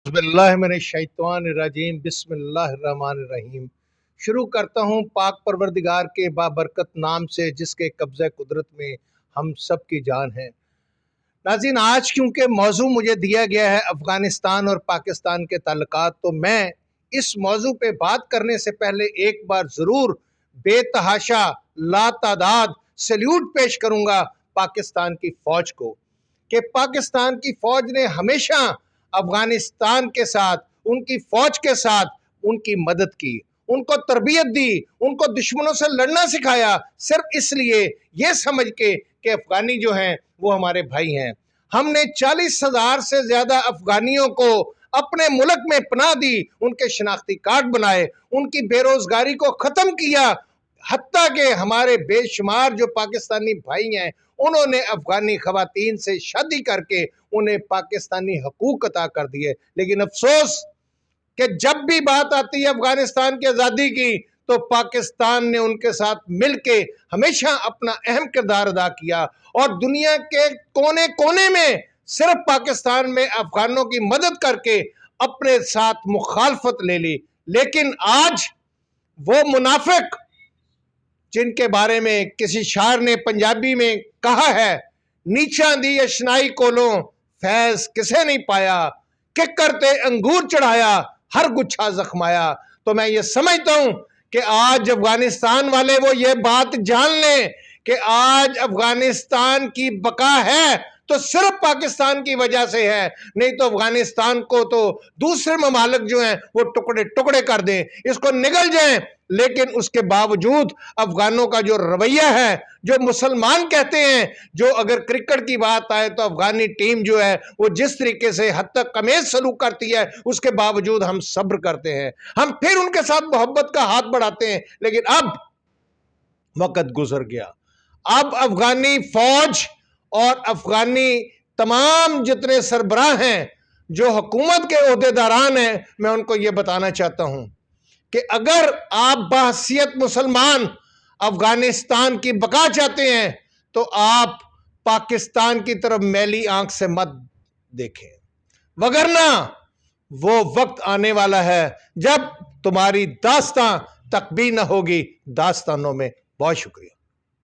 बिस्मिल्लाहिर्रहमानिर्रहीम बिस्मिल्लाहिर्रहमानिर्रहीम। शुरू करता हूँ पाक परवरदिगार के बाबरकत नाम से जिसके कब्ज़े कुदरत में हम सब की जान है। नाज़रीन, आज क्योंकि मौजू मुझे दिया गया है अफ़गानिस्तान और पाकिस्तान के ताल्लुकात, तो मैं इस मौजू पे बात करने से पहले एक बार ज़रूर बेतहाशा लातादाद सल्यूट पेश करूँगा पाकिस्तान की फ़ौज को, कि पाकिस्तान की फ़ौज ने हमेशा अफ़गानिस्तान के साथ, उनकी फ़ौज के साथ उनकी मदद की, उनको तरबियत दी, उनको दुश्मनों से लड़ना सिखाया, सिर्फ इसलिए ये समझ के कि अफ़गानी जो हैं वो हमारे भाई हैं। हमने 40,000 से ज़्यादा अफ़गानियों को अपने मुल्क में पनाह दी, उनके शनाख्ती कार्ड बनाए, उनकी बेरोज़गारी को ख़त्म किया। हत्ता के हमारे बेशुमार जो पाकिस्तानी भाई हैं उन्होंने अफ़गानी ख़वातीन से शादी करके उन्हें पाकिस्तानी हकूक़ अता कर दिए। लेकिन अफसोस कि जब भी बात आती है अफ़गानिस्तान की आज़ादी की, तो पाकिस्तान ने उनके साथ मिल के हमेशा अपना अहम किरदार अदा किया और दुनिया के कोने कोने में सिर्फ पाकिस्तान में अफ़गानों की मदद करके अपने साथ मुखालफत ले ली। लेकिन आज वो मुनाफिक जिनके बारे में किसी शायर ने पंजाबी में कहा है, नीचा दी अशनाई कोलों फैज़ किसे नहीं पाया, कि करते अंगूर चढ़ाया हर गुच्छा जख्माया। तो मैं ये समझता हूं कि आज अफगानिस्तान वाले वो ये बात जान लें कि आज अफगानिस्तान की बका है तो सिर्फ पाकिस्तान की वजह से है, नहीं तो अफगानिस्तान को तो दूसरे ममालिक जो हैं वो टुकड़े टुकड़े कर दें, इसको निगल जाएं। लेकिन उसके बावजूद अफगानों का जो रवैया है, जो मुसलमान कहते हैं, जो अगर क्रिकेट की बात आए तो अफगानी टीम जो है वो जिस तरीके से हद तक कमेज सलूक करती है, उसके बावजूद हम सब्र करते हैं, हम फिर उनके साथ मोहब्बत का हाथ बढ़ाते हैं। लेकिन अब वक्त गुजर गया, अब अफगानी फौज और अफगानी तमाम जितने सरबराह हैं, जो हुकूमत के ओहदेदारान हैं, मैं उनको ये बताना चाहता हूं कि अगर आप बहैसियत मुसलमान अफगानिस्तान की बका चाहते हैं तो आप पाकिस्तान की तरफ मैली आंख से मत देखें, वगरना वो वक्त आने वाला है जब तुम्हारी दास्तां तक भी न होगी दास्तानों में। बहुत शुक्रिया।